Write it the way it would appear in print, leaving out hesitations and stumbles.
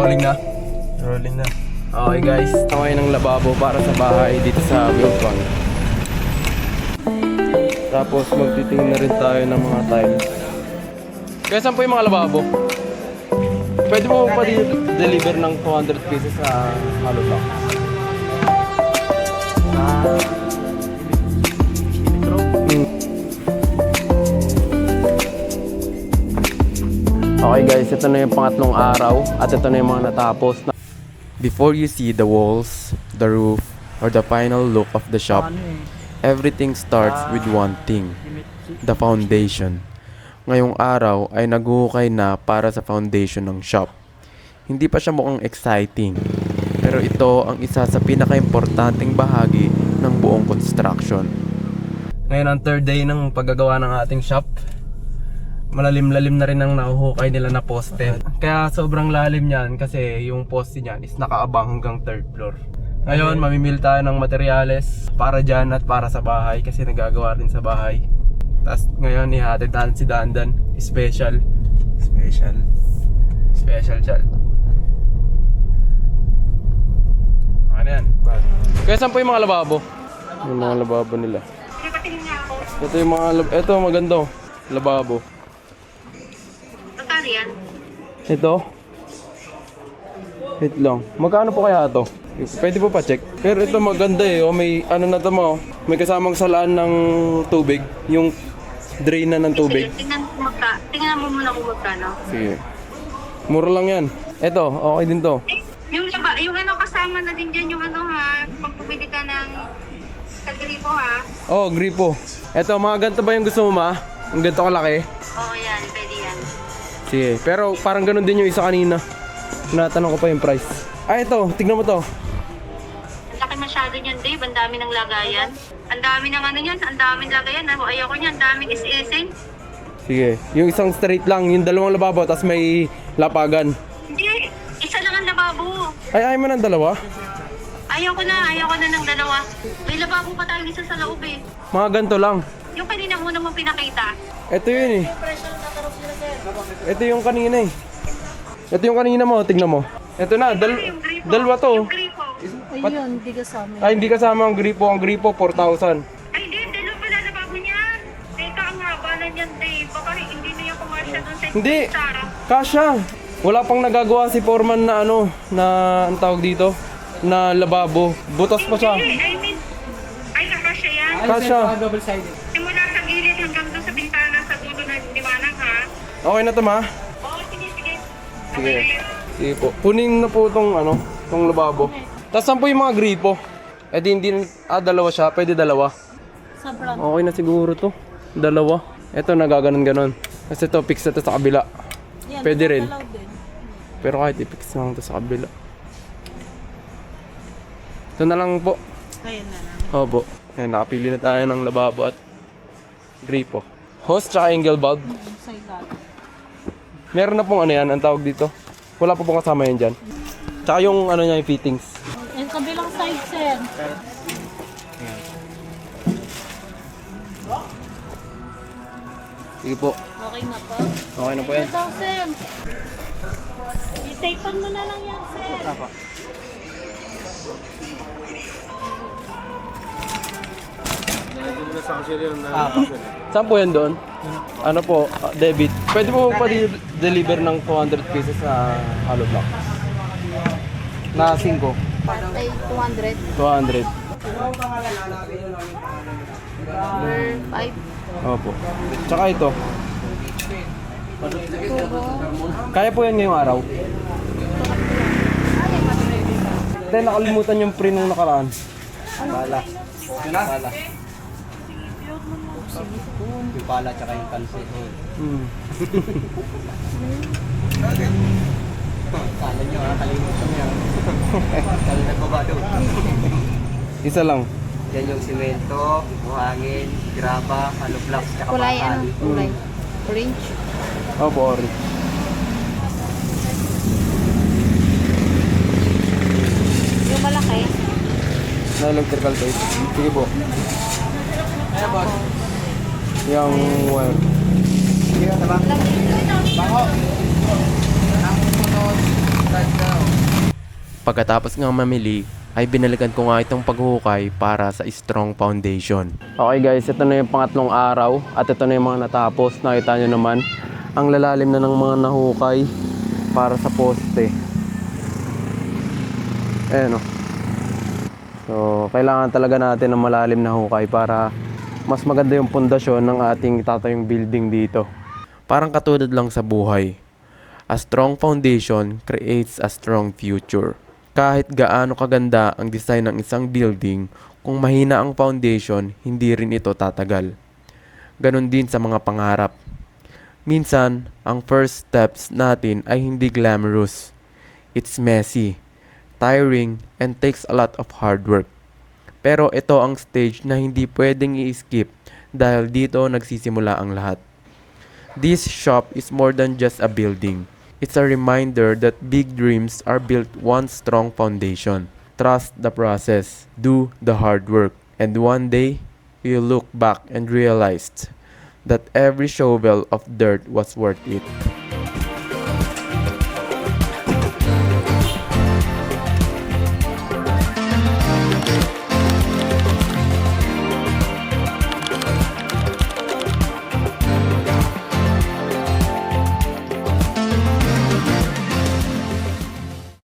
Rolling na. Rolling na. Okay guys, taway ng lababo para sa bahay dito sa Wilpon. Tapos magtitingin na rin tayo ng mga tiles. Kaya saan po yung mga lababo? Pwede mo pa deliver ng 200 pieces sa hollow block. Okay guys, ito na yung pangatlong araw at ito na yung mga natapos. Before you see the walls, the roof, or the final look of the shop, everything starts with one thing, the foundation. Ngayong araw ay naghuhukay na para sa foundation ng shop. Hindi pa siya mukhang exciting, pero ito ang isa sa pinaka-importanting bahagi ng buong construction. Ngayon ang third day ng paggagawa ng ating shop. Malalim-lalim na rin ang nahuhukay nila na poste. Kaya sobrang lalim niyan kasi yung poste niyan is nakaabang hanggang third floor. Ngayon, mamimili tayo ng materyales para dyan at para sa bahay kasi nagagawa rin sa bahay. Tapos ngayon, ihatid natin si Dandan. Special child. Ano yan? Kaya saan po yung mga lababo? Yung mga lababo nila. Ito yung mga ito maganda oh. Lababo. Yan. Ito. Wait lang. Magkano po kaya ito? Pwede po pa check. Pero ito maganda eh. Oh, may ano na ito mo. May kasamang salaan ng tubig. Yung drain na ng tubig. Sige, tingnan mo muna kung magkano. Sige. Mura lang yan. Ito, okay din to. Yung ano kasama na din dyan yung ano ha. Pag pumili ka ng gripo ha. Oh, gripo. Ito, mga ganito ba yung gusto mo ma? Ang ganito kalaki? Oo yan, pwede yan. Sige, pero parang ganun din yung isa kanina. Natanong ko pa yung price. Ah, ito, tignan mo to. Ang laki masyado niyan, Dave. Ang dami ng lagayan. Ang dami ng ano yan, ang daming lagayan. Ayoko niyan, ang daming is-ising. Sige, yung isang straight lang, yung dalawang lababo, tapos may lapagan. Hindi, isa lang ang lababo. Ay, ayaw mo ng dalawa? Ayoko na ng dalawa. May lababo pa tayo isa sa loob eh. Mga ganito lang. Yung kanina muna mo pinakita. Ito yun eh. Ito yung kanina eh. Ito yung kanina mo, tignan mo. Ito na, dalawa to. Yung gripo. Ayun, hindi kasama. Ay, hindi kasama ang gripo. Ang gripo, 4,000. Ay, hindi, dalawa pala lababo niyan. Teka, ang haba na niyan, Dave. Baka hindi na yung commercial doon sa Hindi. Sara. Kasha. Wala pang nagagawa si Foreman na ano, na ang tawag dito, na lababo. Butas pa siya. Hindi, I mean, ay, kakasya yan. Kasha. Simula sa gilid hanggang doon sa bintana sa dulo ng liwanag, ha? Okay na to ma? Oo, sige. Sige. Sige po. Kunin na po itong ano, itong lababo. Tapos saan po yung mga gripo? Eh di hindi, dalawa siya. Pwede dalawa. Sobrang. Okay na siguro to. Dalawa. Ito nagaganon-ganon. Kasi ito, fix na to sa kabila. Yan, Pwede rin. nakakalaw din. Pero kahit i-fix na lang to sa kabila. Ito na lang po. Ayun na lang. Opo. Ayan, nakapili na tayo ng lababo at gripo. Hose tsaka angle bulb. Sa ilalim. Meron na pong ano yan, ang tawag dito. Wala pa pong kasama yan dyan. Tsaka yung ano niya, yung fittings. Yung kabilang side, sir. Sige po. Okay na po. Okay na po yan. Ito daw, sir. I-tapean mo na lang yan, sir. Apa. Saan po yan doon? Ano po, debit. Pwede po pa deliver ng 200 pieces sa hollow block. Na 5. Ay, 200. 200. Per 5. Opo. Tsaka ito. Kaya po yan ngayong araw. Then nakalimutan yung print nung nakaraan. Pala. Yung pala tsaka yung pansit. Kala nyo kalimutan nyo. Kala nagbabado. Isa lang. Yan yung simento, buhangin, graba, hollow blocks, tsaka Kulay, bakal. ano? Kulay. Orange. Opo, ori. Yung malaki. Na electrical tape. Sige po. Yung wire. Bango! Ang sunod, start na. Pagkatapos nga mamili, ay binalikan ko nga itong paghukay para sa strong foundation. Okay guys, ito na yung pangatlong araw at ito na yung mga natapos. Nakita nyo naman, ang lalalim na ng mga nahukay para sa poste. Ayan o. So, kailangan talaga natin ng malalim na hukay para mas maganda yung pundasyon ng ating tatayong building dito. Parang katulad lang sa buhay. A strong foundation creates a strong future. Kahit gaano kaganda ang design ng isang building, kung mahina ang foundation, hindi rin ito tatagal. Ganon din sa mga pangarap. Minsan, ang first steps natin ay hindi glamorous. It's messy, tiring, and takes a lot of hard work. Pero ito ang stage na hindi pwedeng i-skip dahil dito nagsisimula ang lahat. This shop is more than just a building. It's a reminder that big dreams are built one strong foundation. Trust the process, do the hard work, and one day, you'll look back and realize that every shovel of dirt was worth it.